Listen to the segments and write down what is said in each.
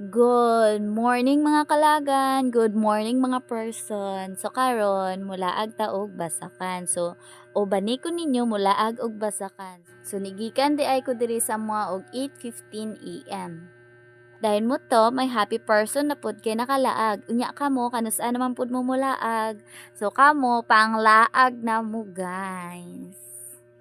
Good morning mga kalagan, good morning mga person. So karon mulaag ta og basakan. So ubani ko ninyo mulaag og basakan. So nigikan di ay ko diri sa mga og 8:15 AM. Dahil mo to, may happy person na pud kay nakalaag. Unya kamo kanus-an naman pud mo mulaag. So kamo panglaag na mo guys.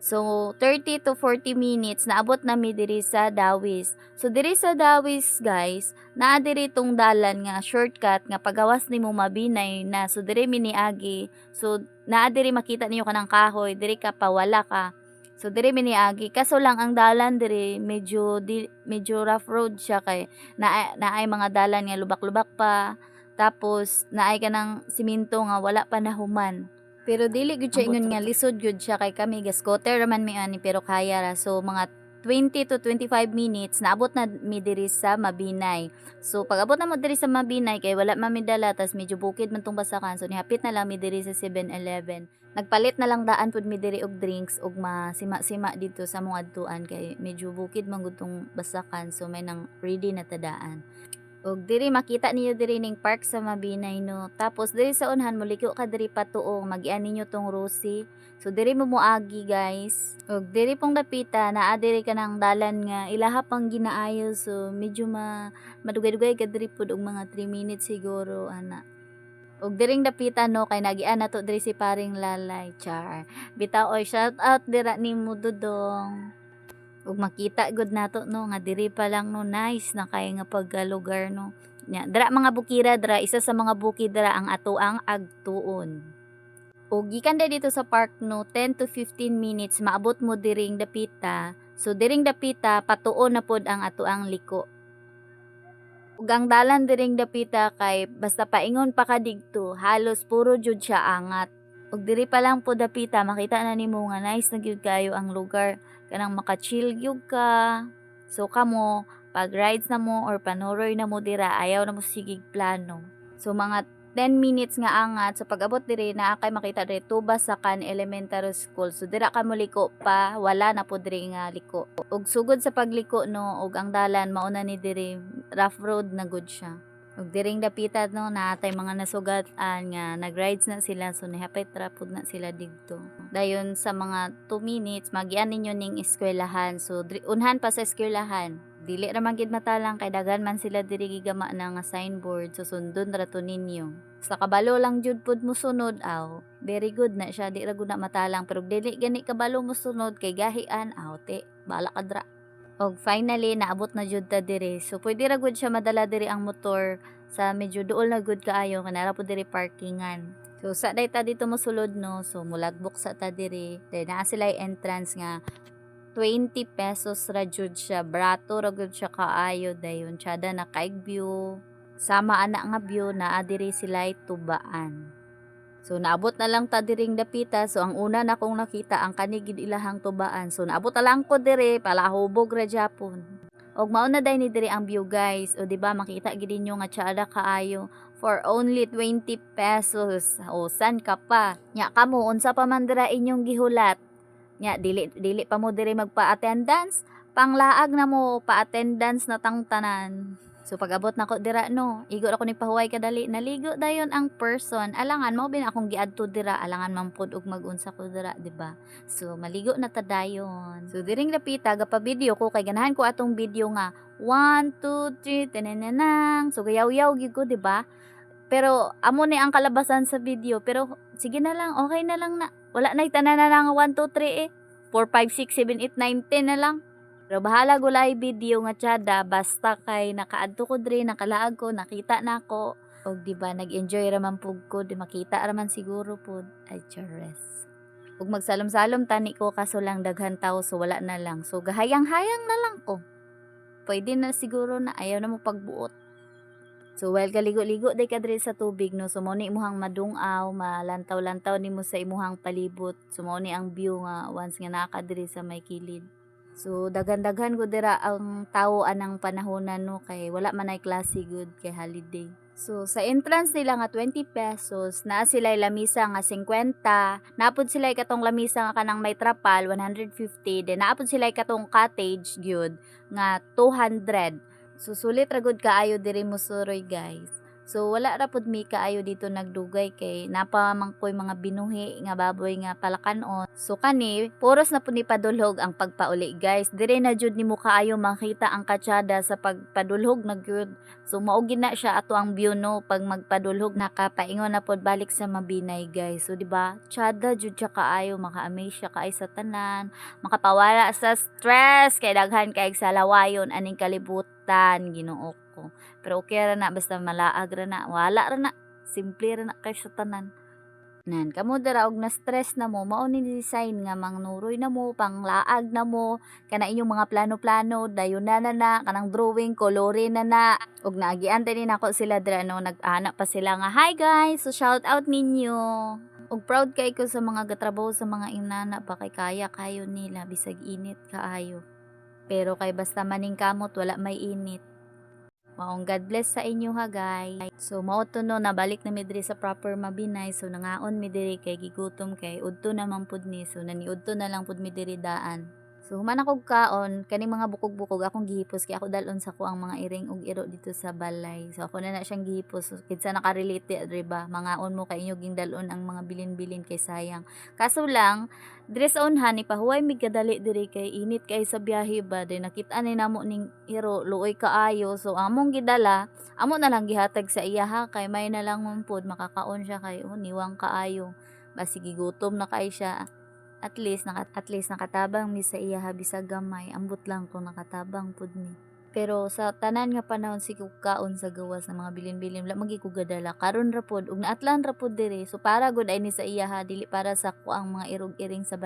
So 30 to 40 minutes naabot na mi diri sa Dawis. So diri sa Dawis guys, naa diri tong dalan nga shortcut nga pagawas nimo mabinay na. So diri mi niagi. So naa diri makita niyo kanang kahoy, diri ka pawala ka. So diri mi niagi. Kaso lang ang dalan diri medyo rough road siya kay naay mga dalan nga lubak-lubak pa. Tapos naay ka ng simento nga wala pa nahuman. Pero dili gud siya ingon nga lisod gud siya kay kami ga scooter raman mi ani pero kaya ra. So mga 20 to 25 minutes naabot na mi diri sa Mabinay. So pag abot na mo diri sa Mabinay kay wala man mi dala tas medyo bukid man tong basakan. So nihapit na lang mi diri sa 7-Eleven. Nagpalit na lang daan pud mi diri og drinks ug masima-sima dito sa mga adtuan kay medyo bukid man gud tong basakan. So may nang ready na tadaan. Og diri makita niyo diri ning park sa Mabinay no. Tapos diri sa unhan moliko ka diri patuong mag-ian ninyo tong Rosie. So diri mo moagi guys. Og diri pong dapita naa diri kanang dalan nga ilaha pang ginaayo so medyo madugay-dugay ka diri pud og mga 3 minutes siguro ana. Og diring dapita no kay nagian nato diri si paring Lalay char. Bitaw oy shout out dira nimo Dudong. Ug makita gud nato no nga diri pa lang no nice na kay nga paglugar no. Nya dira mga bukira dira isa sa mga bukid dira ang atoang agtuon. Ug gikan dito sa park no 10 to 15 minutes maabot mo diring dapita. So diring dapita patuon na pod ang atoang liko. Ug ang dalan diring dapita kay basta paingon pa ka digto halos puro jud siya angat. Ug diri pa lang po dapita makita na nimo nga nice na gyud kayo ang lugar kanang maka-chill gyud ka. So kamo pag rides na mo or panoroy na mo dira ayaw na mo sigig plano. So mga 10 minutes nga angat so pag abot diri naa kay makita diri Tubas sa Can Elementary School. So dira ka mo liko pa wala na po diri nga liko. Ug sugod sa pagliko no ug ang dalan mauna ni diri rough road na gud siya. Ug diring dapita no naatay mga nasugatan nga nagrides na sila so nihapit ra pud na sila didto. Dayon sa mga 2 minutes magian ninyo ning eskwelahan. So unhan pa sa eskwelahan. Dili ra man gid matalang kay daghan man sila diri gigama na nga signboard so sundon ra to ninyo. Sa kabalo lang jud pud mo sunod aw. Very good na siya di ra gud na matalang pero dili gani kabalo mo sunod kay gahian aw te bala ka dra. Og finally naabot na jud ta diri. So pwede ra gud siya madala diri ang motor sa medyo duol na gud kaayo kanara po diri parkingan. So sa ta dito mo sulod no. So mulagbok sa ta diri. Then naa sila entrance nga 20 pesos ra jud siya. Brato ra gud siya kaayo dayon. Tsada na kaig view. Sama ana nga view naa diri sila tubaan. So naabot na lang ta diring dapita so ang una na kong nakita ang kanigid ilahang tubaan. So naabot na lang ko dire palahubog ra Japon. Og mao na day ni diri ang view guys. O di ba makita gid ninyo nga tsada kaayo for only 20 pesos. O san ka pa? Nya kamo unsa pa man dira inyong gihulat? Nya dili pa mo diri magpa-attendance? Panglaag na mo pa-attendance na tang tanan. So pag abot nako dira no, igo ako ni pahuway kadali naligo dayon ang person. Alangan mo bin akong giadto dira, alangan man pod og mag-unsa ko dira, di ba? So maligo na ta dayon. So diring napita gapa video ko kay ganahan ko atong video nga 1 2 3 tenenenang. So gayaw-yaw gyud ko, di ba? Pero amo ni ang kalabasan sa video, pero sige na lang, okay na lang na. Wala na tanan na nga 1 2 3 eh. 4 5 6 7 8 9 10 na lang. Pero bahala gulay video nga tsada basta kay nakaadto ko diri nakalaag ko nakita nako og di ba nag-enjoy ra man pug ko di makita ra man siguro pud ay chares. Ug magsalom-salom tani ko kaso lang daghan tao so wala na lang. So gahayang-hayang na lang ko. Pwede na siguro na ayaw na mo pagbuot. So while kaligo-ligo day ka diri sa tubig no so mo ni imuhang madungaw malantaw-lantaw nimo sa imuhang palibot. So mo ni ang view nga once nga naka diri sa may kilid. So daghan-daghan gud dira ang tawo anang panahonan no kay wala man ay klase gud kay holiday. So sa entrance nila nga 20 pesos, naa sila lamisa nga 50, naapod sila katong lamisa nga kanang may trapal 150, then naapod sila katong cottage gyud nga 200. Susulit ra gud kaayo diri Musuroy guys. So wala ra pud mi kaayo dito nagdugay kay napamangkoy mga binuhi nga baboy nga palakanon. So kani puros na pud ni padulhog ang pagpauli guys. Dire na jud nimo kaayo makita ang katsada sa pagpadulhog na gyud. So mao gina siya ato ang view no pag magpadulhog nakapaingon na pud balik sa Mabinay guys. So di ba? Tsada jud siya kaayo maka-amaze siya kaay sa tanan, makapawala sa stress kay daghan kay sa lawayon aning kalibutan Ginoo ko. Pero okay ra na basta malaag ra na, wala ra na. Simple ra na kay sa tanan. Nan kamo dara og na stress na mo mao ni design nga mangnuroy na mo panglaag na mo kana inyong mga plano-plano dayon na kanang drawing colorin na og naagiantay ni nako sila dira no nag-ana pa sila nga hi guys so shout out ninyo og proud kay ko sa mga gatrabaho sa mga inana pa kay kaya kayo nila bisag init kaayo pero kay basta maning kamot wala may init. Maong God bless sa inyo ha guys. So mao to no nabalik na mi diri sa proper Mabinay so nangaon mi diri kay gigutom kay udto naman pud ni so naniudto na lang pud mi diri daan. So human akong kaon kani mga bukog-bukog akong gihipos kay ako dalon sa ko ang mga iring ug iro dito sa balay. So ako na siyang gihipos so, kinsa nakarelate diri ba mangaon mo kay inyo ging dalon ang mga bilin-bilin kay sayang. Kaso lang diri sa unhan ni pahuway mi kadali diri kay init kay sa biyahe ba din nakita ni namo ning iro luoy kaayo so among gidala amo na lang gihatag sa iya ha kay may na lang pod makakaon siya kay niwang kaayo basi gigutom na kay siya at least nakatabang mi sa iya ha bisag gamay ambot lang kung nakatabang pud mi. Pero sa tanan nga panahon si kaon sa gawas ng mga bilin-bilin wala magi ko gadala karon ra pod ug naatlan ra pod diri so para gud ay ni sa iya ha dili para sa ko ang mga irog-iring sa